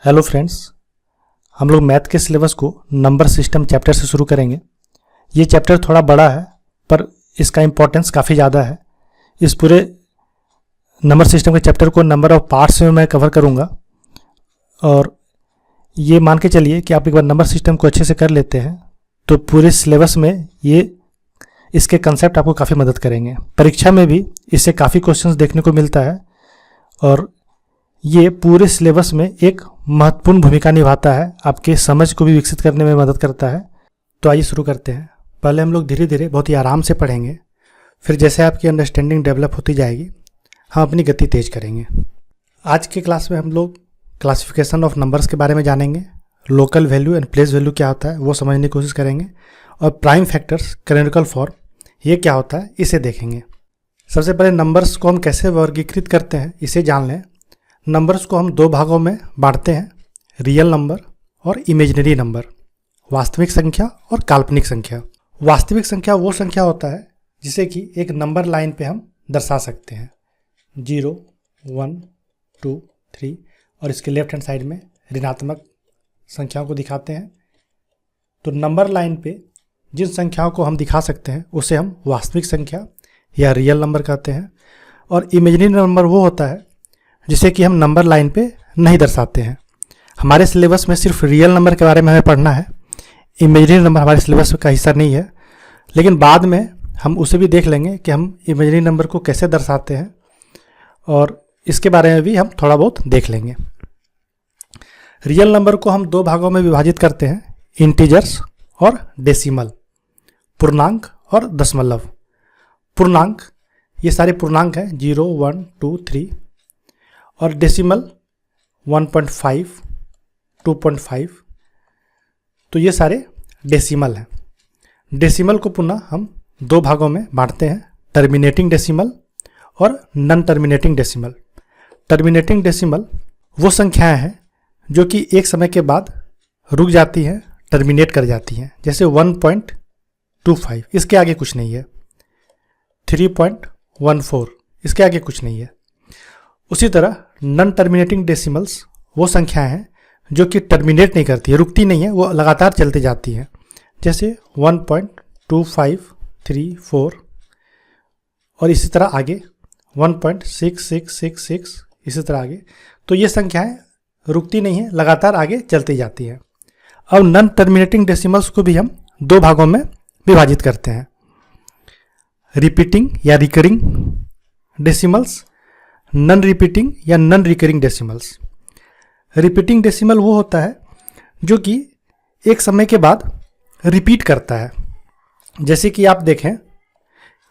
Hello friends, हम लोग math के सिलेबस को नंबर सिस्टम चैप्टर से शुरू करेंगे। ये चैप्टर थोड़ा बड़ा है पर इसका इम्पोर्टेंस काफ़ी ज़्यादा है। इस पूरे नंबर सिस्टम के चैप्टर को नंबर ऑफ पार्ट्स में मैं कवर करूँगा और ये मान के चलिए कि आप एक बार नंबर सिस्टम को अच्छे से कर लेते हैं तो पूरे सिलेबस में इसके कंसेप्ट आपको काफ़ी मदद करेंगे। परीक्षा में भी इससे काफ़ी क्वेश्चंस देखने को मिलता है और ये पूरे सिलेबस में एक महत्वपूर्ण भूमिका निभाता है, आपके समझ को भी विकसित करने में मदद करता है। तो आइए शुरू करते हैं। पहले हम लोग धीरे धीरे बहुत ही आराम से पढ़ेंगे, फिर जैसे आपकी अंडरस्टैंडिंग डेवलप होती जाएगी हम अपनी गति तेज करेंगे। आज के क्लास में हम लोग क्लासिफिकेशन ऑफ नंबर्स के बारे में जानेंगे, local value and place value क्या होता है वो समझने की कोशिश करेंगे और प्राइम फैक्टर्स, कैनोनिकल फॉर्म ये क्या होता है इसे देखेंगे। सबसे पहले नंबर्स को हम कैसे वर्गीकृत करते हैं इसे जान लें। नंबर्स को हम दो भागों में बांटते हैं, रियल नंबर और इमेजिनरी नंबर, वास्तविक संख्या और काल्पनिक संख्या। वास्तविक संख्या वो संख्या होता है जिसे कि एक नंबर लाइन पे हम दर्शा सकते हैं, 0, 1, 2, 3 और इसके लेफ्ट हैंड साइड में ऋणात्मक संख्याओं को दिखाते हैं। तो नंबर लाइन पे जिन संख्याओं को हम दिखा सकते हैं उसे हम वास्तविक संख्या या रियल नंबर कहते हैं। और इमेजिनरी नंबर वो होता है जिसे कि हम नंबर लाइन पे नहीं दर्शाते हैं। हमारे सिलेबस में सिर्फ रियल नंबर के बारे में हमें पढ़ना है, इमेजिनरी नंबर हमारे सिलेबस का हिस्सा नहीं है, लेकिन बाद में हम उसे भी देख लेंगे कि हम इमेजिनरी नंबर को कैसे दर्शाते हैं और इसके बारे में भी हम थोड़ा बहुत देख लेंगे। रियल नंबर को हम दो भागों में विभाजित करते हैं, इंटीजर्स और डेसिमल, पूर्णांक और दशमलव। पूर्णांक ये सारे पूर्णांक हैं, 0, 1, 2, 3 और डेसिमल 1.5, 2.5, तो ये सारे डेसिमल हैं। डेसिमल को पुनः हम दो भागों में बांटते हैं, टर्मिनेटिंग डेसिमल और non terminating decimal. Terminating decimal वो संख्याएं हैं जो कि एक समय के बाद रुक जाती हैं, टर्मिनेट कर जाती हैं, जैसे 1.25 इसके आगे कुछ नहीं है, 3.14 इसके आगे कुछ नहीं है। उसी तरह नॉन टर्मिनेटिंग डेसिमल्स वो संख्याएं हैं जो कि टर्मिनेट नहीं करती है, रुकती नहीं है, वो लगातार चलती जाती हैं, जैसे 1.2534 और इसी तरह आगे 1.6666 इसी तरह आगे। तो ये संख्याएं रुकती नहीं है, लगातार आगे चलती जाती हैं। अब नॉन टर्मिनेटिंग डेसिमल्स को भी हम दो भागों में विभाजित करते हैं, रिपीटिंग या रिकरिंग डेसिमल्स, नॉन रिपीटिंग या non recurring decimals. Repeating decimal वो होता है जो कि एक समय के बाद रिपीट करता है, जैसे कि आप देखें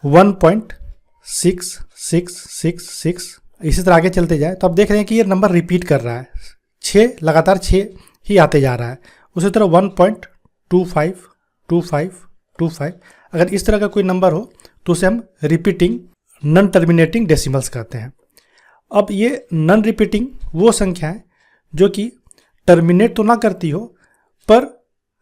1.6666 इसी तरह आगे चलते जाए तो आप देख रहे हैं कि ये नंबर रिपीट कर रहा है, 6 लगातार 6 ही आते जा रहा है। उसी तरह 1.252525 अगर इस तरह का कोई नंबर हो तो उसे हम रिपीटिंग नॉन टर्मिनेटिंग डेसिमल्स कहते हैं। अब ये नॉन रिपीटिंग वो संख्या है जो कि टर्मिनेट तो ना करती हो पर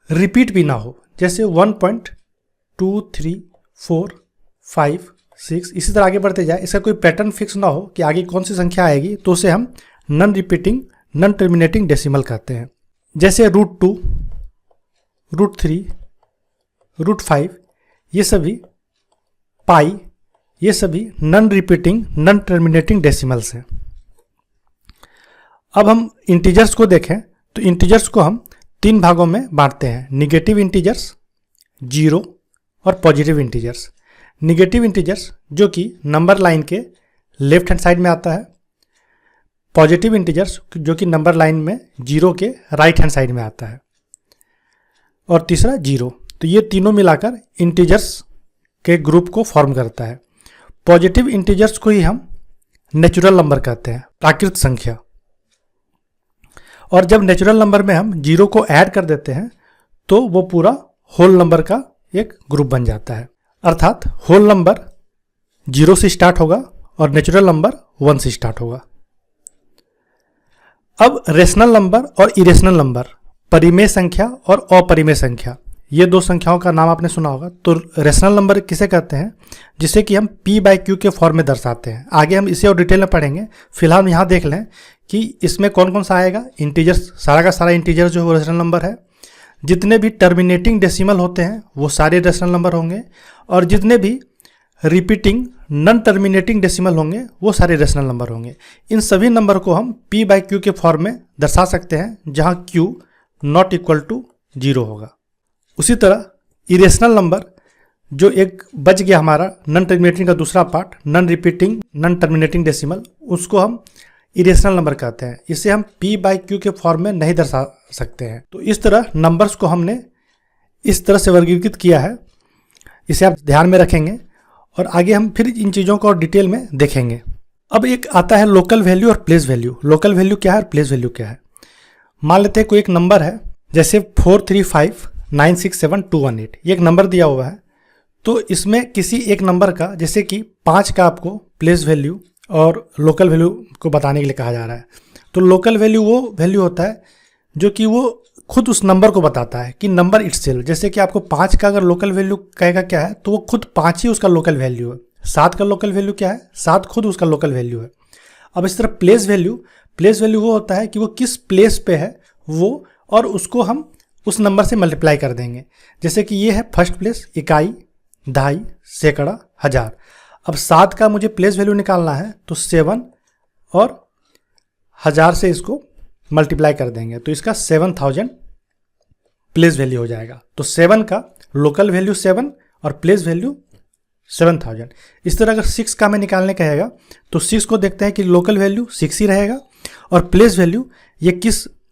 रिपीट भी ना हो, जैसे 1.2345 इसी तरह आगे बढ़ते जाए, इसका कोई पैटर्न फिक्स ना हो कि आगे कौन सी संख्या आएगी, तो उसे हम non repeating non terminating decimal कहते हैं। जैसे √2, √3, √5 ये सभी, पाई ये सभी non repeating non terminating decimals हैं। अब हम इंटीजर्स को देखें तो इंटीजर्स को हम तीन भागों में बांटते हैं, निगेटिव इंटीजर्स, जीरो और पॉजिटिव इंटीजर्स। निगेटिव इंटीजर्स जो कि नंबर लाइन के लेफ्ट हैंड साइड में आता है, पॉजिटिव इंटीजर्स जो कि नंबर लाइन में जीरो के राइट हैंड साइड में आता है, और तीसरा जीरो। तो ये तीनों मिलाकर इंटीजर्स के ग्रुप को फॉर्म करता है। पॉजिटिव इंटीजर्स को ही हम नेचुरल नंबर कहते हैं, प्राकृत संख्या। और जब नेचुरल नंबर में हम जीरो को ऐड कर देते हैं तो वो पूरा होल नंबर का एक ग्रुप बन जाता है, अर्थात होल नंबर 0 से स्टार्ट होगा और नेचुरल नंबर 1 से स्टार्ट होगा। अब रेशनल नंबर और इरेशनल नंबर, परिमेय संख्या और अपरिमेय संख्या, ये दो संख्याओं का नाम आपने सुना होगा। तो रेशनल नंबर किसे कहते हैं? जिसे कि हम p बाई क्यू के फॉर्म में दर्शाते हैं। आगे हम इसे और डिटेल में पढ़ेंगे। फिलहाल हम यहाँ देख लें कि इसमें कौन कौन सा आएगा। इंटीजर्स, सारा का सारा इंटीजर जो है वो रेशनल नंबर है। जितने भी टर्मिनेटिंग डेसिमल होते हैं वो सारे रेशनल नंबर होंगे, और जितने भी रिपीटिंग नॉन टर्मिनेटिंग डेसिमल होंगे वो सारे रेशनल नंबर होंगे। इन सभी नंबर को हम p बाई क्यू के फॉर्म में दर्शा सकते हैं, जहाँ q नॉट इक्वल टू 0 होगा। उसी तरह इरेशनल नंबर जो एक बच गया हमारा नॉन टर्मिनेटिंग का दूसरा part, non repeating non terminating decimal, उसको हम इरेशनल नंबर कहते हैं। इसे हम p बाई क्यू के फॉर्म में नहीं दर्शा सकते हैं। तो इस तरह नंबर्स को हमने इस तरह से वर्गीकृत किया है, इसे आप ध्यान में रखेंगे और आगे हम फिर इन चीज़ों को और डिटेल में देखेंगे। अब एक आता है लोकल वैल्यू और प्लेस वैल्यू। लोकल वैल्यू क्या है और प्लेस वैल्यू क्या है? मान लेते हैं कोई एक नंबर है, जैसे 435967218, ये एक नंबर दिया हुआ है। तो इसमें किसी एक नंबर का, जैसे कि 5 का आपको प्लेस वैल्यू और लोकल वैल्यू को बताने के लिए कहा जा रहा है। तो लोकल वैल्यू वो वैल्यू होता है जो कि वो खुद उस नंबर को बताता है कि नंबर इटसेल्फ। जैसे कि आपको 5 का अगर लोकल वैल्यू कहेगा क्या है, तो वो खुद 5 ही उसका लोकल वैल्यू है। 7 का लोकल वैल्यू क्या है? 7 खुद उसका लोकल वैल्यू है। अब इस तरह प्लेस वैल्यू वो होता है कि वो किस प्लेस पे है वो, और उसको हम उस नंबर से मल्टीप्लाई कर देंगे। जैसे कि ये है फर्स्ट प्लेस, इकाई, दहाई, सैकड़ा, हजार। अब 7 का मुझे प्लेस वैल्यू निकालना है, तो 7 और 1000 से इसको मल्टीप्लाई कर देंगे, तो इसका 7000 प्लेस वैल्यू हो जाएगा। तो 7 का लोकल वैल्यू 7 और प्लेस वैल्यू 7000। इस तरह अगर 6 का हमें निकालने कहेगा, तो 6 को देखते हैं कि लोकल वैल्यू 6 ही रहेगा, और प्लेस वैल्यू ये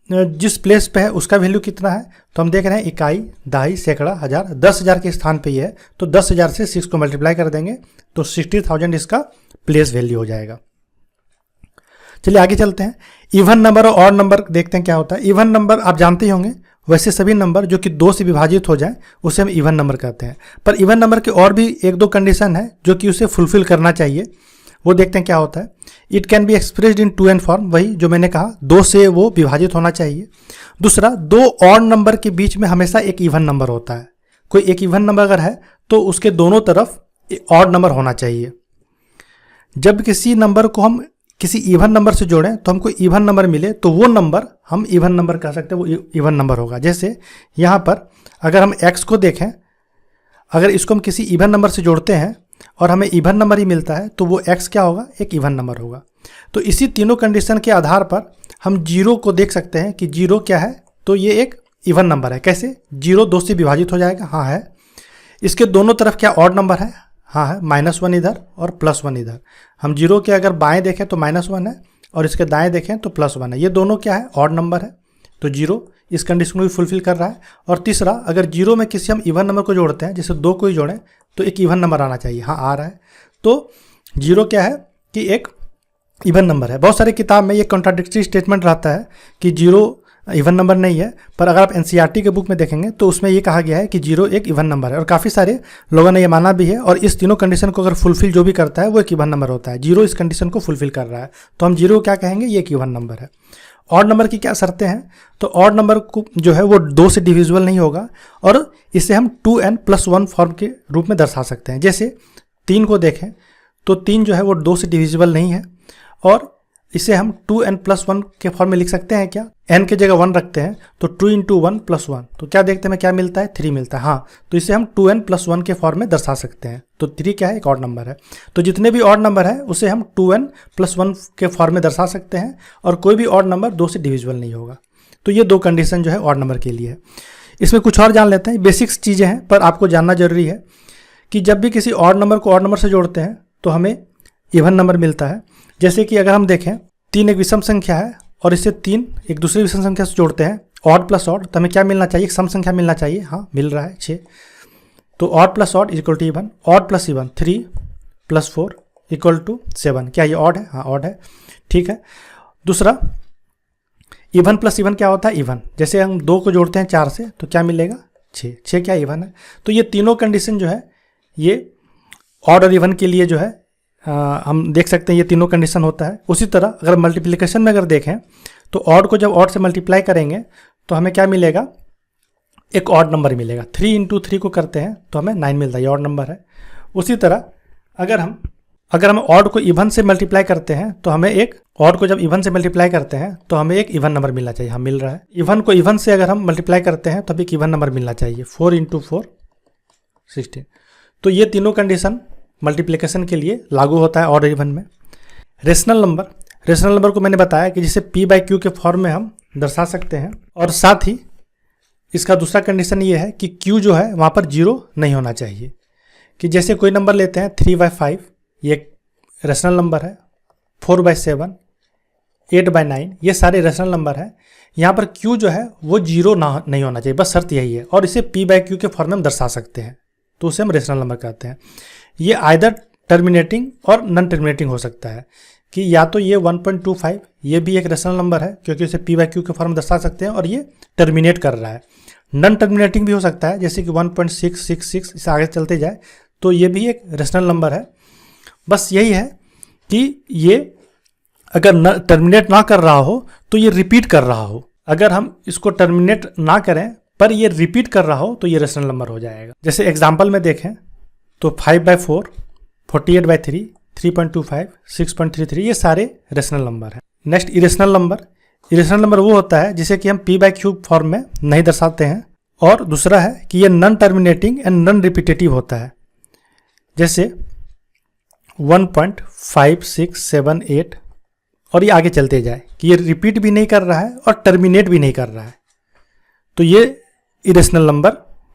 जिस प्लेस पे है उसका वैल्यू कितना है। तो हम देख रहे हैं इकाई, दहाई, सैकड़ा, हजार, 10,000 के स्थान पे ही है, तो 10,000 से 6 को मल्टीप्लाई कर देंगे, तो 60,000 इसका प्लेस वैल्यू हो जाएगा। चलिए आगे चलते हैं। इवन नंबर और ऑड नंबर देखते हैं क्या होता है। इवन नंबर आप जानते ही होंगे, वैसे सभी नंबर जो कि 2 से विभाजित हो जाए उसे हम इवन नंबर कहते हैं। पर इवन नंबर के और भी 1-2 कंडीशन है जो कि उसे फुलफिल करना चाहिए, वो देखते हैं क्या होता है। It can be expressed in 2n form, वही जो मैंने कहा 2 से वो विभाजित होना चाहिए। दूसरा, 2 ऑड नंबर के बीच में हमेशा एक इवन नंबर होता है। कोई एक इवन नंबर अगर है तो उसके दोनों तरफ ऑड नंबर होना चाहिए। जब किसी नंबर को हम किसी इवन नंबर से जोड़ें तो हमको इवन नंबर मिले, तो वो नंबर हम इवन नंबर कह सकते हैं, वो इवन नंबर होगा। जैसे यहाँ पर अगर हम x को देखें, अगर इसको हम किसी इवन नंबर से जोड़ते हैं और हमें इवन नंबर ही मिलता है, तो वो x क्या होगा? एक इवन नंबर होगा। तो इसी तीनों कंडीशन के आधार पर हम 0 को देख सकते हैं कि 0 क्या है, तो ये एक इवन नंबर है। कैसे? 0 2 से विभाजित हो जाएगा, हाँ है। इसके दोनों तरफ क्या ऑड नंबर है? हाँ है, -1 इधर और +1 इधर। हम 0 के अगर बाएं देखें तो -1 है, और इसके दाएं देखें तो +1 है। ये दोनों क्या है? ऑड नंबर है, तो 0 इस कंडीशन को भी फुलफिल कर रहा है। और तीसरा, अगर 0 में किसी हम इवन नंबर को जोड़ते हैं, जैसे 2 को ही जोड़ें, तो एक इवन नंबर आना चाहिए, हाँ आ रहा है। तो 0 क्या है कि एक इवन नंबर है। बहुत सारे किताब में ये कॉन्ट्राडिक्टरी स्टेटमेंट रहता है कि 0 इवन नंबर नहीं है, पर अगर आप एनसीईआरटी के बुक में देखेंगे तो उसमें ये कहा गया है कि 0 एक इवन नंबर है, और काफ़ी सारे लोगों ने ये माना भी है। और इस तीनों कंडीशन को अगर फुलफिल जो भी करता है वो एक इवन नंबर होता है। 0 इस कंडीशन को फुलफिल कर रहा है, तो हम 0 क्या कहेंगे? ये एक इवन नंबर है। ऑड नंबर की क्या शर्तें हैं? तो ऑड नंबर को जो है वो 2 से डिविजिबल नहीं होगा, और इसे हम 2n+1 फॉर्म के रूप में दर्शा सकते हैं। जैसे 3 को देखें तो 3 जो है वो 2 से डिविजिबल नहीं है, और इसे हम 2n+1 के फॉर्म में लिख सकते हैं। क्या? n के जगह 1 रखते हैं, तो 2 × 1+1, तो क्या देखते हैं क्या मिलता है? 3 मिलता है, हाँ। तो इसे हम 2n+1 के फॉर्म में दर्शा सकते हैं। तो 3 क्या है? एक ऑड नंबर है। तो जितने भी ऑड नंबर है उसे हम 2n+1 के फॉर्म में दर्शा सकते हैं, और कोई भी ऑड नंबर 2 से डिविजिबल नहीं होगा। तो ये 2 कंडीशन जो है ऑड नंबर के लिए है। इसमें कुछ और जान लेते हैं, बेसिक्स चीज़ें हैं पर आपको जानना जरूरी है कि जब भी किसी ऑड नंबर को ऑड नंबर से जोड़ते हैं तो हमें इवन नंबर मिलता है। जैसे कि अगर हम देखें 3 एक विषम संख्या है, और इससे 3 एक दूसरी विषम संख्या से जोड़ते हैं, ऑड प्लस ऑड, तो हमें क्या मिलना चाहिए? एक सम संख्या मिलना चाहिए, हाँ मिल रहा है 6। तो odd plus odd equal to even, odd plus even 3 + 4 = 7। क्या ये ऑड है? हाँ ऑड है, ठीक है। दूसरा, इवन प्लस इवन क्या होता है? इवन। जैसे हम 2 को जोड़ते हैं 4 से तो क्या मिलेगा? 6। 6 क्या इवन है? तो ये तीनों कंडीशन जो है ये ऑड और इवन के लिए जो है हम देख सकते हैं, ये तीनों कंडीशन होता है। उसी तरह अगर मल्टीप्लिकेशन में अगर देखें तो ऑड को जब ऑड से मल्टीप्लाई करेंगे तो हमें क्या मिलेगा? एक ऑड नंबर मिलेगा। 3 इंटू 3 को करते हैं तो हमें 9 मिलता है, ये ऑड नंबर है। उसी तरह अगर हम ऑड को इवन से मल्टीप्लाई करते हैं तो हमें एक ऑड को जब इवन से मल्टीप्लाई करते हैं तो हमें एक इवन नंबर मिलना चाहिए। हम मिल रहा है। इवन को इवन से अगर हम मल्टीप्लाई करते हैं तो हमें एक इवन नंबर मिलना चाहिए। 4 इंटू 4 16। तो ये तीनों कंडीशन मल्टीप्लिकेशन के लिए लागू होता है ऑड और इवन में। रेशनल नंबर को मैंने बताया कि जिसे p बाई क्यू के फॉर्म में हम दर्शा सकते हैं, और साथ ही इसका दूसरा कंडीशन ये है कि q जो है वहाँ पर 0 नहीं होना चाहिए। कि जैसे कोई नंबर लेते हैं 3/5, ये एक रेशनल नंबर है। 4/7, 8/9, ये सारे रेशनल नंबर है। यहाँ पर q जो है वो 0 नहीं होना चाहिए, बस शर्त यही है। और इसे p बाई क्यू के फॉर्म में हम दर्शा सकते हैं, तो उसे हम रेशनल नंबर कहते हैं। ये आइदर टर्मिनेटिंग और नॉन टर्मिनेटिंग हो सकता है कि या तो ये 1.25 ये भी एक रेशनल नंबर है क्योंकि इसे p बाई क्यू के फॉर्म में दर्शा सकते हैं और ये टर्मिनेट कर रहा है। नॉन टर्मिनेटिंग भी हो सकता है, जैसे कि 1.666 इसे आगे चलते जाए तो ये भी एक रेशनल नंबर है। बस यही है कि ये अगर टर्मिनेट ना कर रहा हो तो ये रिपीट कर रहा हो। अगर हम इसको टर्मिनेट ना करें पर ये रिपीट कर रहा हो तो ये रेशनल नंबर हो जाएगा। जैसे एग्जाम्पल में देखें तो 5/4, 48/3, 3.25, 6.33 ये सारे रेशनल नंबर हैं। नेक्स्ट इरेशनल नंबर वो होता है जिसे कि हम p बाई क्यू फॉर्म में नहीं दर्शाते हैं। और दूसरा है कि ये non terminating and non repetitive होता है। जैसे 1.5678 और ये आगे चलते जाए कि ये रिपीट भी नहीं कर रहा है और टर्मिनेट भी नहीं कर रहा है, तो ये इरेशनल नंबर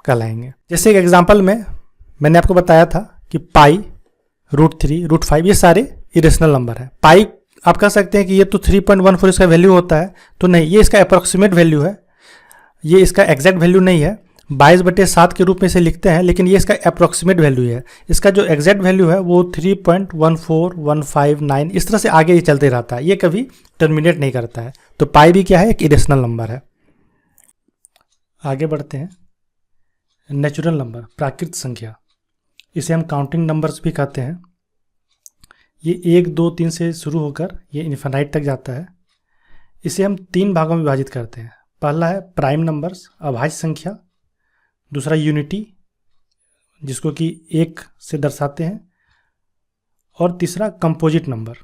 कहलाएंगे। जैसे एक एग्जांपल में मैंने आपको बताया था कि पाई, √3, √5 ये सारे इरेशनल नंबर है। पाई आप कह सकते हैं कि ये तो 3.14 इसका वैल्यू होता है, तो नहीं, ये इसका अप्रॉक्सीमेट वैल्यू है, ये इसका एग्जैक्ट वैल्यू नहीं है। 22/7 के रूप में इसे लिखते हैं, लेकिन ये इसका अप्रॉक्सीमेट वैल्यू है। इसका जो एग्जैक्ट वैल्यू है वो 3.14159 इस तरह से आगे ही चलते रहता है, ये कभी टर्मिनेट नहीं करता है। तो पाई भी क्या है, एक इरेशनल नंबर है। आगे बढ़ते हैं। नेचुरल नंबर, प्राकृत संख्या, इसे हम काउंटिंग नंबर्स भी कहते हैं। ये 1, 2, 3 से शुरू होकर ये इन्फिनाइट तक जाता है। इसे हम 3 भागों में विभाजित करते हैं। पहला है प्राइम नंबर्स, अभाज्य संख्या। दूसरा यूनिटी, जिसको कि 1 से दर्शाते हैं। और तीसरा कंपोजिट नंबर।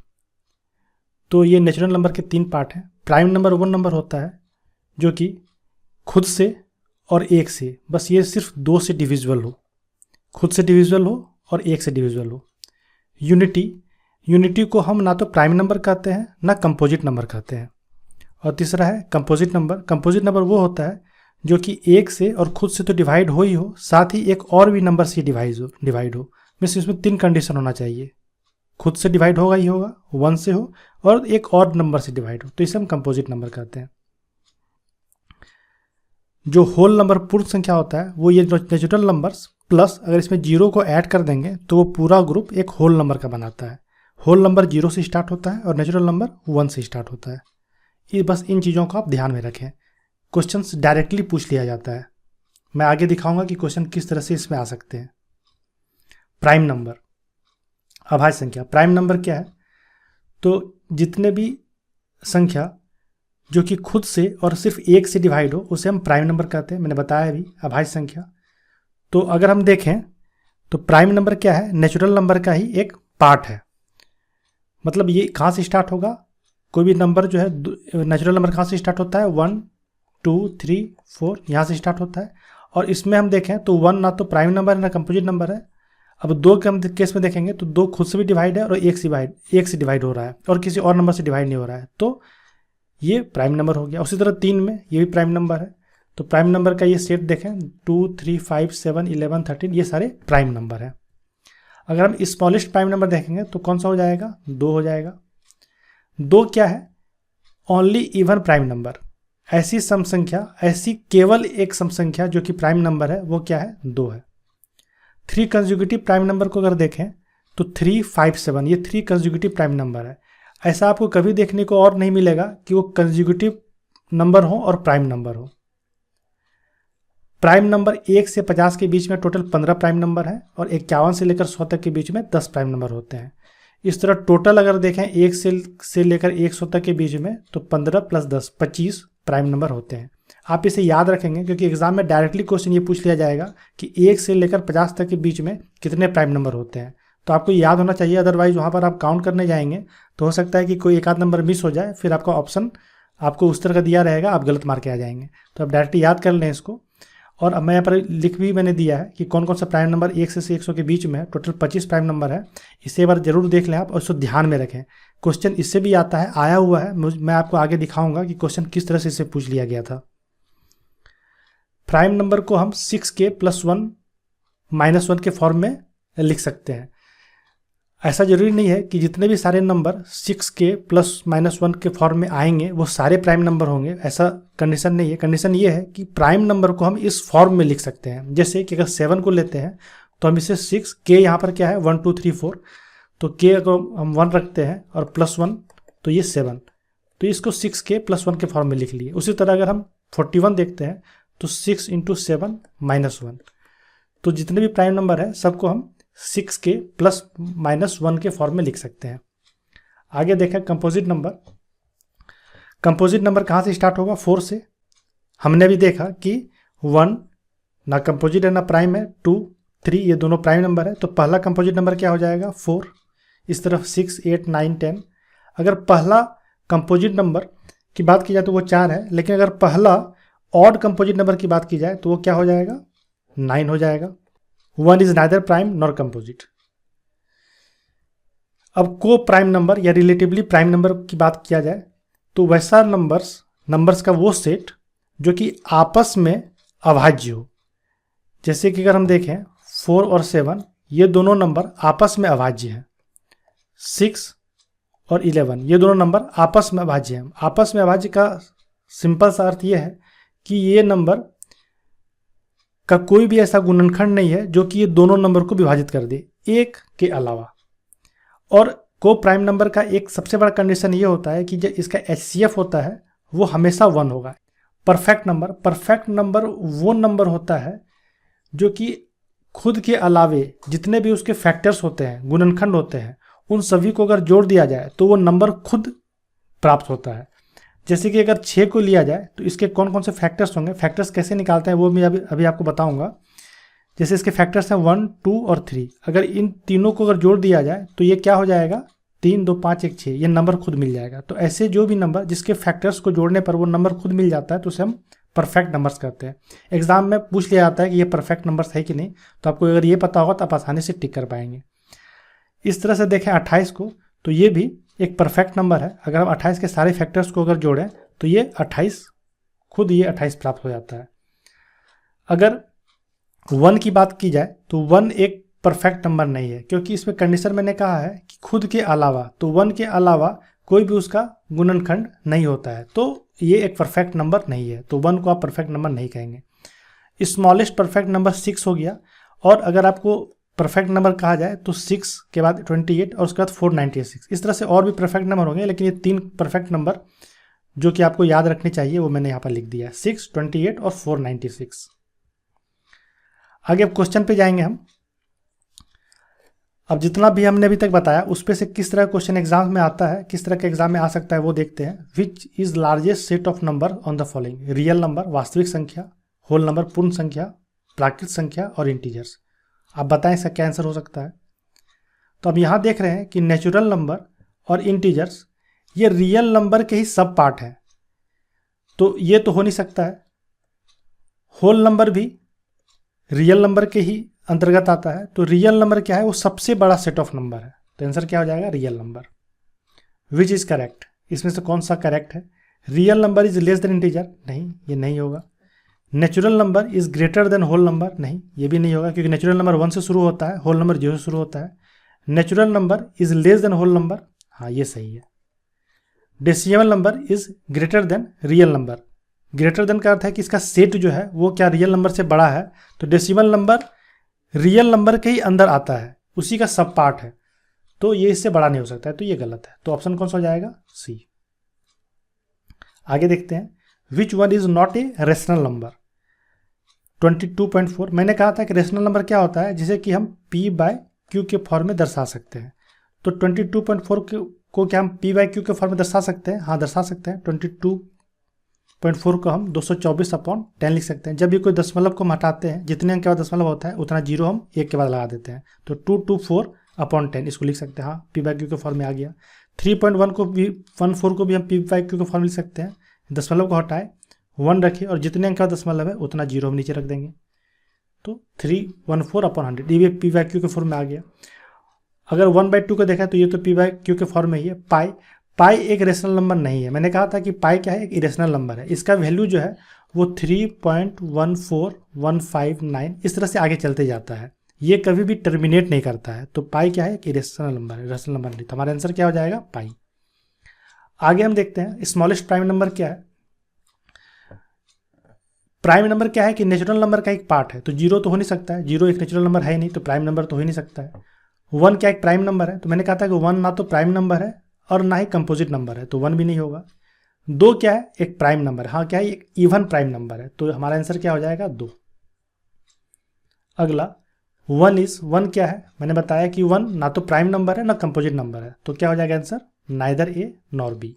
तो ये नेचुरल नंबर के 3 पार्ट हैं। प्राइम नंबर वो नंबर होता है जो कि खुद से और 1 से, बस ये सिर्फ 2 से डिविजिबल हो, खुद से डिविजिबल हो और 1 से डिविजिबल हो। यूनिटी को हम ना तो प्राइम नंबर कहते हैं ना कंपोजिट नंबर कहते हैं। और तीसरा है कंपोजिट नंबर। कंपोजिट नंबर वो होता है जो कि 1 से और खुद से तो डिवाइड हो ही हो, साथ ही एक और भी नंबर से डिवाइड हो। मीन्स इसमें 3 कंडीशन होना चाहिए, खुद से डिवाइड होगा ही होगा, 1 से हो और एक और नंबर से डिवाइड हो, तो इसे हम कंपोजिट नंबर कहते हैं। जो होल नंबर पूर्ण संख्या होता है वो ये नेचुरल नंबर्स प्लस अगर इसमें 0 को ऐड कर देंगे तो वो पूरा ग्रुप एक होल नंबर का बनाता है। होल नंबर 0 से स्टार्ट होता है और नेचुरल नंबर 1 से स्टार्ट होता है। ये बस इन चीज़ों को आप ध्यान में रखें। क्वेश्चंस डायरेक्टली पूछ लिया जाता है। मैं आगे दिखाऊंगा कि क्वेश्चन किस तरह से इसमें आ सकते हैं। प्राइम नंबर, अभाज्य संख्या। प्राइम नंबर क्या है, तो जितने भी संख्या जो कि खुद से और सिर्फ 1 से डिवाइड हो उसे हम प्राइम नंबर कहते हैं। मैंने बताया भी अभाज्य संख्या। तो अगर हम देखें तो प्राइम नंबर क्या है, नेचुरल नंबर का ही एक पार्ट है। मतलब ये कहाँ से स्टार्ट होगा, कोई भी नंबर जो है नेचुरल नंबर कहाँ से स्टार्ट होता है, 1, 2, 3, 4 यहाँ से स्टार्ट होता है। और इसमें हम देखें तो 1 ना तो प्राइम नंबर है ना कंपोजिट नंबर है। अब 2 के हम केस में देखेंगे तो 2 खुद से भी डिवाइड है और 1 से डिवाइड हो रहा है और किसी और नंबर से डिवाइड नहीं हो रहा है, तो ये प्राइम नंबर हो गया। उसी तरह 3 में ये भी प्राइम नंबर है। तो प्राइम नंबर का ये सेट देखें 2, 3, 5, 7, 11, 13 ये सारे प्राइम नंबर हैं। अगर हम स्मॉलेस्ट प्राइम नंबर देखेंगे तो कौन सा हो जाएगा, 2 हो जाएगा। 2 क्या है, ओनली इवन प्राइम नंबर। ऐसी सम संख्या, ऐसी केवल एक सम संख्या जो कि प्राइम नंबर है वो क्या है, 2 है। 3 कंसेक्यूटिव प्राइम नंबर को अगर देखें तो 3, 5, 7 ये 3 कंसेक्यूटिव प्राइम नंबर है। ऐसा आपको कभी देखने को और नहीं मिलेगा कि वो कंसेक्यूटिव नंबर हो और प्राइम नंबर हो। प्राइम नंबर 1 से 50 के बीच में टोटल 15 प्राइम नंबर है और 51 से लेकर 100 तक के बीच में 10 प्राइम नंबर होते हैं। इस तरह टोटल अगर देखें 1 से लेकर 100 तक के बीच में तो 15 + 10 25 प्राइम नंबर होते हैं। आप इसे याद रखेंगे क्योंकि एग्जाम में डायरेक्टली क्वेश्चन ये पूछ लिया जाएगा कि 1 से लेकर 50 तक के बीच में कितने प्राइम नंबर होते हैं। तो आपको याद होना चाहिए, अदरवाइज वहाँ पर आप काउंट करने जाएंगे तो हो सकता है कि कोई एक आध नंबर मिस हो जाए, फिर आपका ऑप्शन आपको उस तरह का दिया रहेगा, आप गलत मार के आ जाएंगे। तो आप डायरेक्टली याद कर लें इसको। और अब मैं यहाँ पर लिख भी मैंने दिया है कि कौन कौन सा प्राइम नंबर 1 से 100 के बीच में है। टोटल 25 प्राइम नंबर है। इसे एक बार जरूर देख लें आप और इसको ध्यान में रखें। क्वेश्चन इससे भी आता है, आया हुआ है, मैं आपको आगे दिखाऊंगा कि क्वेश्चन किस तरह से इससे पूछ लिया गया था। प्राइम नंबर को हम 6k + 1 - 1 के फॉर्म में लिख सकते हैं। ऐसा जरूरी नहीं है कि जितने भी सारे नंबर 6k + -1 के फॉर्म में आएंगे वो सारे प्राइम नंबर होंगे, ऐसा कंडीशन नहीं है। कंडीशन ये है कि प्राइम नंबर को हम इस फॉर्म में लिख सकते हैं। जैसे कि अगर 7 को लेते हैं तो हम इसे 6k, यहाँ पर क्या है 1 2 3 4, तो k अगर हम 1 रखते हैं और +1 तो ये 7, तो इसको 6k + 1 के फॉर्म में लिख लिए। उसी तरह अगर हम 41 देखते हैं तो 6 × 7 - 1, तो जितने भी प्राइम नंबर है सबको हम 6k + -1 के फॉर्म में लिख सकते हैं। आगे देखें कंपोजिट नंबर। कंपोजिट नंबर कहाँ से स्टार्ट होगा? 4 से। हमने भी देखा कि 1 ना कंपोजिट है ना प्राइम है, 2 3 ये दोनों प्राइम नंबर है, तो पहला कंपोजिट नंबर क्या हो जाएगा? 4। इस तरफ 6 8 9 10। अगर पहला कंपोजिट नंबर की बात की जाए तो वो 4 है, लेकिन अगर पहला ऑड कंपोजिट नंबर की बात की जाए तो वो क्या हो जाएगा? 9 हो जाएगा। 1 is neither prime nor composite. अब को प्राइम नंबर या रिलेटिवली प्राइम नंबर की बात किया जाए तो वैसा नंबर्स का वो सेट जो कि आपस में अभाज्य हो। जैसे कि अगर हम देखें 4 और 7 ये दोनों नंबर आपस में अभाज्य हैं। 6 और 11 ये दोनों नंबर आपस में अभाज्य हैं। आपस में अभाज्य का सिंपल सा अर्थ ये है कि ये नंबर का कोई भी ऐसा गुणनखंड नहीं है जो कि ये दोनों नंबर को विभाजित कर दे, एक के अलावा। और को प्राइम नंबर का एक सबसे बड़ा कंडीशन ये होता है कि जो इसका HCF होता है वो हमेशा 1 होगा। परफेक्ट नंबर वो नंबर होता है जो कि खुद के अलावे जितने भी उसके फैक्टर्स होते हैं, गुणनखंड होते हैं, उन सभी को अगर जोड़ दिया जाए तो वो नंबर खुद प्राप्त होता है। जैसे कि अगर 6 को लिया जाए तो इसके कौन कौन से फैक्टर्स होंगे, फैक्टर्स कैसे निकालते हैं वो मैं अभी आपको बताऊंगा। जैसे इसके फैक्टर्स हैं 1 2 और 3। अगर इन तीनों को अगर जोड़ दिया जाए तो ये क्या हो जाएगा? 3 2 5 1 6, ये नंबर खुद मिल जाएगा। तो ऐसे जो भी नंबर जिसके फैक्टर्स को जोड़ने पर वो नंबर खुद मिल जाता है तो उसे हम परफेक्ट नंबर्स कहते हैं। एग्जाम में पूछ लिया जाता है कि ये परफेक्ट नंबर्स है कि नहीं, तो आपको अगर ये पता होगा तो आप आसानी से टिक कर पाएंगे। इस तरह से देखें 28 को, तो ये भी एक परफेक्ट नंबर है। अगर हम 28 के सारे फैक्टर्स को अगर जोड़ें तो ये 28 खुद ये 28 प्राप्त हो जाता है। अगर 1 की बात की जाए तो 1 एक परफेक्ट नंबर नहीं है, क्योंकि इसमें कंडीशन मैंने कहा है कि खुद के अलावा, तो 1 के अलावा कोई भी उसका गुणनखंड नहीं होता है, तो ये एक परफेक्ट नंबर नहीं है। तो 1 को आप परफेक्ट नंबर नहीं कहेंगे। स्मॉलेस्ट परफेक्ट नंबर 6 हो गया। और अगर आपको परफेक्ट नंबर कहा जाए तो 6 के बाद 28 और उसके बाद 496, इस तरह से और भी परफेक्ट नंबर होंगे, लेकिन ये 3 परफेक्ट नंबर जो कि आपको याद रखने चाहिए वो मैंने यहाँ पर लिख दिया है, 6 28 और 496। आगे अब क्वेश्चन पे जाएंगे हम। अब जितना भी हमने अभी तक बताया उस पे से किस तरह क्वेश्चन एग्जाम में आता है, किस तरह के एग्जाम में आ सकता है वो देखते हैं। Which is largest set of number on the following? Real number वास्तविक संख्या, होल नंबर पूर्ण संख्या, प्राकृत संख्या और इंटीजर्स। आप बताएं इसका क्या आंसर हो सकता है। तो अब यहाँ देख रहे हैं कि नेचुरल नंबर और इंटीजर्स ये रियल नंबर के ही सब पार्ट है, तो ये तो हो नहीं सकता है। होल नंबर भी रियल नंबर के ही अंतर्गत आता है, तो रियल नंबर क्या है? वो सबसे बड़ा सेट ऑफ नंबर है। तो आंसर क्या हो जाएगा? Real number. Which is correct? इसमें से कौन सा करेक्ट है? Real number is less than integer? नहीं, ये नहीं होगा। Natural number is greater than whole number? नहीं, ये भी नहीं होगा, क्योंकि नेचुरल नंबर 1 से शुरू होता है, होल नंबर 0 से शुरू होता है। Natural number is less than whole number? हाँ, ये सही है। Decimal number is greater than real number? Greater than का अर्थ है कि इसका सेट जो है वो क्या रियल नंबर से बड़ा है, तो डेसिमल नंबर रियल नंबर के ही अंदर आता है, उसी का सब पार्ट है, तो ये इससे बड़ा नहीं हो सकता है, तो ये गलत है। तो ऑप्शन कौन सा हो जाएगा? सी। आगे देखते हैं। Which one is not a rational number? 22.4। मैंने कहा था कि रेशनल नंबर क्या होता है? जिसे कि हम P/Q के फॉर्म में दर्शा सकते हैं। तो 22.4 को क्या हम P/Q के फॉर्म में दर्शा सकते हैं? हाँ, दर्शा सकते हैं। 22 3.4 को हम 224/10 लिख सकते हैं। जब भी कोई दशमलव को हम हटाते हैं, जितने अंक के बाद दशमलव होता है उतना जीरो हम एक के बाद लगा देते हैं, तो 224/10 इसको लिख सकते हैं। हाँ, p/q के फॉर्म में आ गया। 3.1 को भी 14 को भी हम p/q के फॉर्म लिख सकते हैं। दशमलव को हटाए 1 रखिए और जितने अंक का दशमलव है उतना जीरो हम नीचे रख देंगे, तो 314/100 ये भी p/q के फॉर्म में आ गया। अगर 1/2 को देखा तो ये तो p/q के फॉर्म में ही है। पाई एक रेशनल नंबर नहीं है। मैंने कहा था कि पाई क्या है, एक इरेशनल नंबर है। इसका वैल्यू जो है वो 3.14159 इस तरह से आगे चलते जाता है, ये कभी भी टर्मिनेट नहीं करता है। तो पाई क्या है, एक इरेशनल नंबर है, रेशनल नंबर नहीं। तो हमारा आंसर क्या हो जाएगा, पाई। आगे हम देखते हैं स्मॉलेस्ट प्राइम नंबर क्या है। प्राइम नंबर क्या है कि नेचुरल नंबर का एक पार्ट है, तो जीरो तो हो नहीं सकता है, जीरो एक नेचुरल नंबर है ही नहीं, तो प्राइम नंबर तो हो ही नहीं सकता है। 1 क्या एक प्राइम नंबर है, तो मैंने कहा था कि 1 ना तो प्राइम नंबर है और ना ही कंपोजिट नंबर है, तो 1 भी नहीं होगा। 2 क्या है, एक प्राइम नंबर, हाँ क्या है, एक इवन प्राइम नंबर है, तो हमारा आंसर क्या हो जाएगा, 2। अगला 1 क्या है, मैंने बताया कि 1 ना तो प्राइम नंबर है ना कंपोजिट नंबर है, तो क्या हो जाएगा answer, neither A nor be.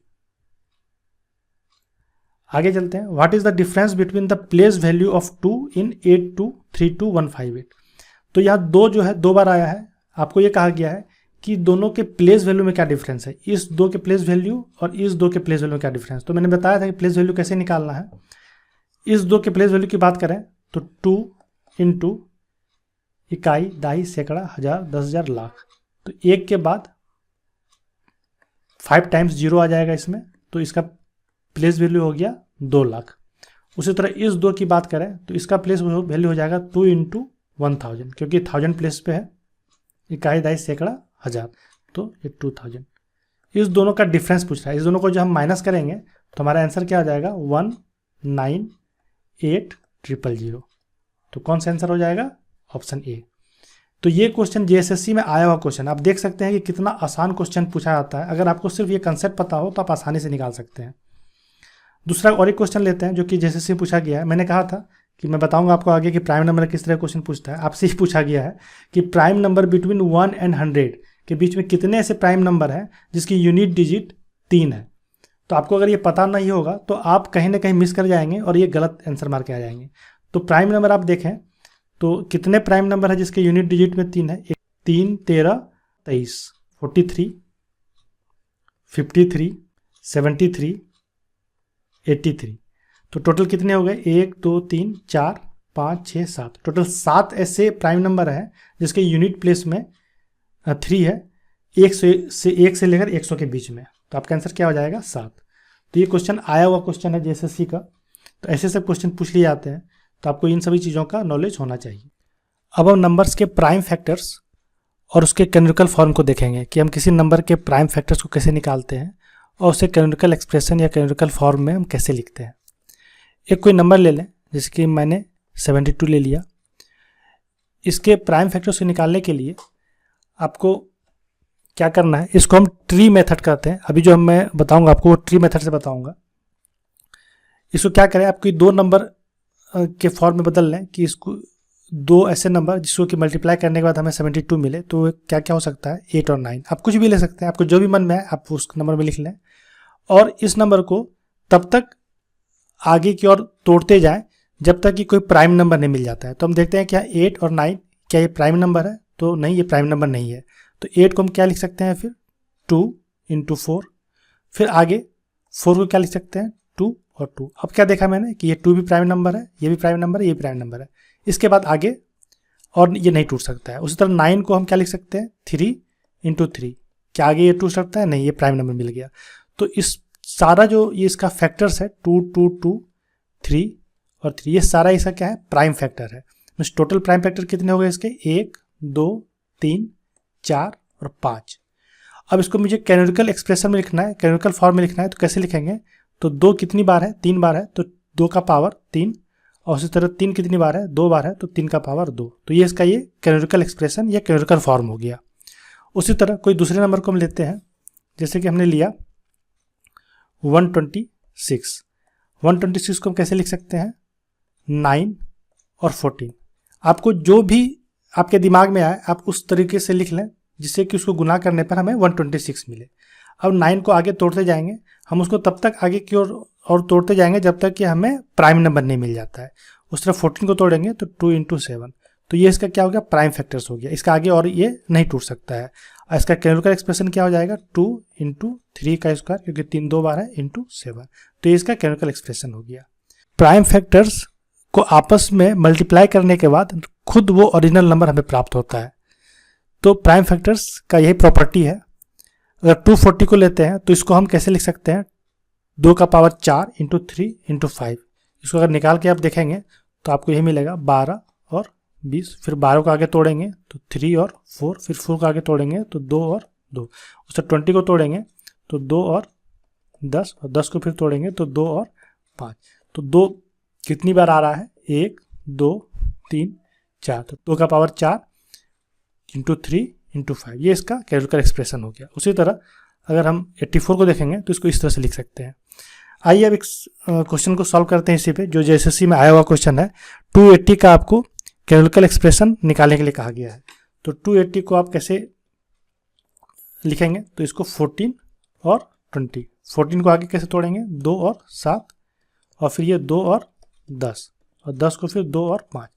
आगे चलते हैं। What is the difference between the place value of 2 इन 8232158। तो यहाँ 2 जो है 2 बार आया है। आपको ये कहा गया है कि दोनों के प्लेस वैल्यू में क्या डिफरेंस है, इस 2 के प्लेस वैल्यू और इस 2 के प्लेस वैल्यू में क्या डिफरेंस। तो मैंने बताया था कि प्लेस वैल्यू कैसे निकालना है। इस 2 के प्लेस वैल्यू की बात करें तो 2 इंटू इकाई, दहाई, सैकड़ा, हजार, 10,000, लाख, तो 1 के बाद 5 टाइम्स 0 आ जाएगा इसमें, तो इसका प्लेस वैल्यू हो गया 2 लाख। उसी तरह इस 2 की बात करें तो इसका प्लेस वैल्यू हो जाएगा 2 इंटू 1000, क्योंकि 1000 प्लेस पे है, इकाई, दहाई, सैकड़ा, हजार, तो ये 2000। इस दोनों का डिफरेंस पूछ रहा है। इस दोनों को जब हम माइनस करेंगे तो हमारा आंसर क्या आ जाएगा, 198,000। तो कौन सा आंसर हो जाएगा, ऑप्शन ए। तो ये क्वेश्चन जेएसएससी में आया हुआ क्वेश्चन, आप देख सकते हैं कि कितना आसान क्वेश्चन पूछा जाता है। अगर आपको सिर्फ ये कंसेप्ट पता हो तो आप आसानी से निकाल सकते हैं। दूसरा और एक क्वेश्चन लेते हैं जो कि जेएसएससी में पूछा गया है। मैंने कहा था कि मैं बताऊंगा आपको आगे कि प्राइम नंबर किस तरह क्वेश्चन पूछता है। आपसे ही पूछा गया है कि प्राइम नंबर बिटवीन 1 एंड 100 के बीच में कितने ऐसे प्राइम नंबर हैं जिसकी यूनिट डिजिट 3 है। तो आपको अगर ये पता नहीं होगा तो आप कहीं ना कहीं मिस कर जाएंगे और ये गलत आंसर मार के आ जाएंगे। तो प्राइम नंबर आप देखें तो कितने प्राइम नंबर है जिसके यूनिट डिजिट में 3 है, 3, 13, 23, 43, 53, 73, 83। तो टोटल कितने हो गए, 1, 2, 3, 4, 5, 6, 7, टोटल 7 ऐसे प्राइम नंबर हैं जिसके यूनिट प्लेस में 3 है, 1 से लेकर 100 के बीच में। तो आपका आंसर क्या हो जाएगा, 7। तो ये क्वेश्चन आया हुआ क्वेश्चन है जेएसएससी का। तो ऐसे सब क्वेश्चन पूछ लिए जाते हैं, तो आपको इन सभी चीज़ों का नॉलेज होना चाहिए। अब हम नंबर्स के प्राइम फैक्टर्स और उसके कैनोनिकल फॉर्म को देखेंगे कि हम किसी नंबर के प्राइम फैक्टर्स को कैसे निकालते हैं और उसे कैनोनिकल एक्सप्रेशन या कैनोनिकल फॉर्म में हम कैसे लिखते हैं। एक कोई नंबर ले लें, जैसे कि मैंने 72 ले लिया। इसके प्राइम फैक्टर्स को निकालने के लिए आपको क्या करना है, इसको हम ट्री मेथड कहते हैं। अभी जो मैं बताऊंगा आपको वो ट्री मेथड से बताऊंगा। इसको क्या करें, आपकी 2 नंबर के फॉर्म में बदल लें कि इसको 2 ऐसे नंबर जिसको कि मल्टीप्लाई करने के बाद हमें 72 मिले, तो क्या क्या हो सकता है, 8 और 9। आप कुछ भी ले सकते हैं, आपको जो भी मन में है आप उस नंबर में लिख लें और इस नंबर को तब तक आगे की ओर तोड़ते जाएं जब तक कि कोई प्राइम नंबर नहीं मिल जाता है। तो हम देखते हैं क्या 8 और 9 क्या ये प्राइम नंबर है, तो नहीं, ये प्राइम नंबर नहीं है। तो 8 को हम क्या लिख सकते हैं, फिर 2 इंटू 4, फिर आगे 4 को क्या लिख सकते हैं, 2 और 2। अब क्या देखा मैंने कि ये 2 भी प्राइम नंबर है, ये भी प्राइम नंबर है, ये भी प्राइम नंबर है। इसके बाद आगे और ये नहीं टूट सकता है। उसी तरह 9 को हम क्या लिख सकते हैं, 3 इंटू 3, क्या आगे ये टूट सकता है, नहीं, ये प्राइम नंबर मिल गया। तो इस सारा जो ये इसका फैक्टर्स है 2, 2, 2, 3 और 3, ये सारा इसका क्या है, प्राइम फैक्टर है। टोटल प्राइम फैक्टर कितने हो गए इसके, 1, 2, 3, 4 और 5। अब इसको मुझे कैनोनिकल एक्सप्रेशन में लिखना है, कैनोनिकल फॉर्म में लिखना है। तो कैसे लिखेंगे, तो 2 कितनी बार है, 3 बार है, तो 2 का पावर 3, और उसी तरह 3 कितनी बार है, 2 बार है, तो 3 का पावर 2। तो ये इसका ये कैनोनिकल एक्सप्रेशन या कैनोनिकल फॉर्म हो गया। उसी तरह कोई दूसरे नंबर को हम लेते हैं, जैसे कि हमने लिया 126। 126 को हम कैसे लिख सकते हैं, 9 और 14। आपको जो भी आपके दिमाग में आए आप उस तरीके से लिख लें जिससे कि उसको गुना करने पर हमें 126 मिले। अब 9 को आगे तोड़ते जाएंगे हम, उसको तब तक आगे की ओर और तोड़ते जाएंगे जब तक कि हमें प्राइम नंबर नहीं मिल जाता है। उस तरह 14 को तोड़ेंगे तो 2 इंटू 7, तो ये इसका क्या हो गया, प्राइम फैक्टर्स हो गया। इसका आगे और ये नहीं टूट सकता है। और इसका कैनोनिकल एक्सप्रेशन क्या हो जाएगा, 2 इंटू 3 का स्क्वायर, क्योंकि 3 2 बार है, इंटू 7, तो ये इसका कैनोनिकल एक्सप्रेशन हो गया। प्राइम फैक्टर्स को आपस में मल्टीप्लाई करने के बाद खुद वो ओरिजिनल नंबर हमें प्राप्त होता है। तो प्राइम फैक्टर्स का यही प्रॉपर्टी है। अगर 240 को लेते हैं तो इसको हम कैसे लिख सकते हैं, 2 का पावर 4 इंटू 3 इंटू 5। इसको अगर निकाल के आप देखेंगे तो आपको यही मिलेगा 12 और 20। फिर 12 को आगे तोड़ेंगे तो 3 और 4, फिर 4 को आगे तोड़ेंगे तो 2 और 2, उससे 20 को तोड़ेंगे तो 2 और 10, और 10 को फिर तोड़ेंगे तो 2 और 5। तो 2 कितनी बार आ रहा है, 1 2 3 4, तो 2 का पावर 4 इंटू 3 इंटू 5, ये इसका कैनोनिकल एक्सप्रेशन हो गया। उसी तरह अगर हम 84 को देखेंगे तो इसको इस तरह से लिख सकते हैं। आइए अब एक क्वेश्चन को सॉल्व करते हैं इसी पे, जो JSSC में आया हुआ क्वेश्चन है। 280 का आपको कैनोनिकल एक्सप्रेशन निकालने के लिए कहा गया है। तो 280 को आप कैसे लिखेंगे, तो इसको 14 और 20, 14 को आगे कैसे तोड़ेंगे, 2 और 7, और फिर ये 2 और 10, और 10 को फिर 2 और 5,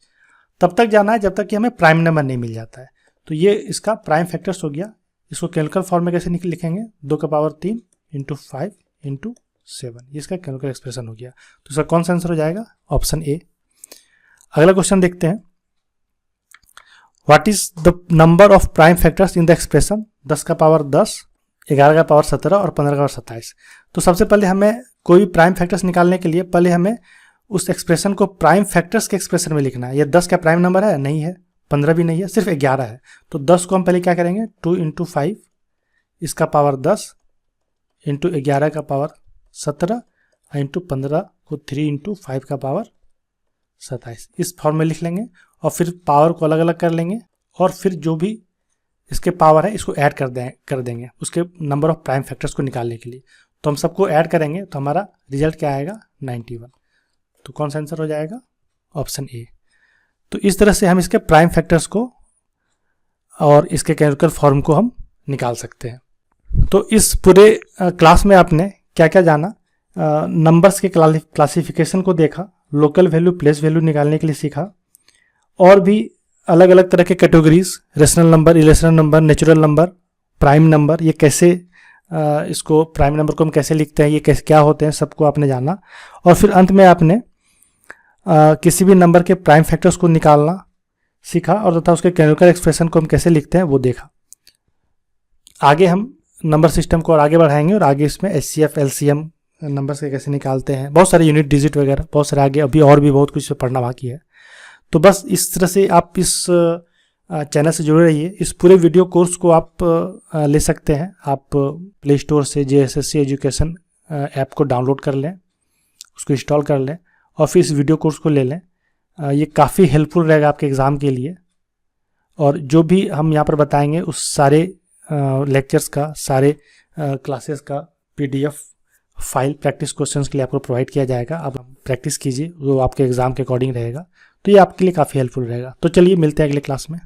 तब तक जाना है जब तक कि हमें प्राइम नंबर नहीं मिल जाता है। तो ये इसका प्राइम फैक्टर्स हो गया। इसको कैनोनिकल फॉर्म में कैसे लिखेंगे, 2 का पावर 3 इंटू 5 इंटू 7, ये इसका कैनोनिकल एक्सप्रेशन हो गया। तो इसका कौन सा आंसर हो जाएगा, ऑप्शन ए। अगला क्वेश्चन देखते हैं। What is the number of prime factors in the expression 10 का पावर 10, 11 का पावर 17 और 15 का पावर 27। तो सबसे पहले हमें कोई प्राइम फैक्टर्स निकालने के लिए पहले हमें उस एक्सप्रेशन को प्राइम फैक्टर्स के एक्सप्रेशन में लिखना है। ये 10 का प्राइम नंबर है, नहीं है, 15 भी नहीं है, सिर्फ 11 है। तो 10 को हम पहले क्या करेंगे, 2 इंटू 5 इसका पावर 10 इंटू 11 का पावर 17 इंटू 15 को 3 इंटू 5 का पावर 27, इस फॉर्म में लिख लेंगे। और फिर पावर को अलग अलग कर लेंगे, और फिर जो भी इसके पावर है इसको ऐड कर देंगे उसके नंबर ऑफ प्राइम फैक्टर्स को निकालने के लिए। तो हम सबको ऐड करेंगे तो हमारा रिजल्ट क्या आएगा, 91। तो कौन सा आंसर हो जाएगा, ऑप्शन ए। तो इस तरह से हम इसके प्राइम फैक्टर्स को और इसके कैनोनिकल फॉर्म को हम निकाल सकते हैं। तो इस पूरे क्लास में आपने क्या क्या जाना, नंबर्स के क्लासिफिकेशन को देखा, लोकल वैल्यू प्लेस वैल्यू निकालने के लिए सीखा, और भी अलग अलग तरह के categories, rational number, irrational number, natural number, prime number, ये कैसे इसको प्राइम नंबर को हम कैसे लिखते हैं, ये कैसे क्या होते हैं, सबको आपने जाना। और फिर अंत में आपने किसी भी नंबर के प्राइम फैक्टर्स को निकालना सीखा, और तथा उसके कैनोनिकल एक्सप्रेशन को हम कैसे लिखते हैं वो देखा। आगे हम नंबर सिस्टम को और आगे बढ़ाएंगे, और आगे इसमें HCF LCM नंबर से कैसे निकालते हैं, बहुत सारे यूनिट डिजिट वगैरह, बहुत सारे आगे अभी और भी बहुत कुछ पढ़ना बाकी है। तो बस इस तरह से आप इस चैनल से जुड़े रहिए। इस पूरे वीडियो कोर्स को आप ले सकते हैं, आप प्ले स्टोर से JSSC एजुकेशन ऐप को डाउनलोड कर लें, उसको इंस्टॉल कर लें, और फिर इस वीडियो कोर्स को ले लें। ये काफ़ी हेल्पफुल रहेगा आपके एग्ज़ाम के लिए। और जो भी हम यहाँ पर बताएंगे उस सारे लेक्चर्स का, सारे क्लासेस का PDF फाइल प्रैक्टिस क्वेश्चंस के लिए आपको प्रोवाइड किया जाएगा। आप प्रैक्टिस कीजिए, वो आपके एग्ज़ाम के अकॉर्डिंग रहेगा। तो ये आपके लिए काफ़ी हेल्पफुल रहेगा। तो चलिए मिलते हैं अगले क्लास में।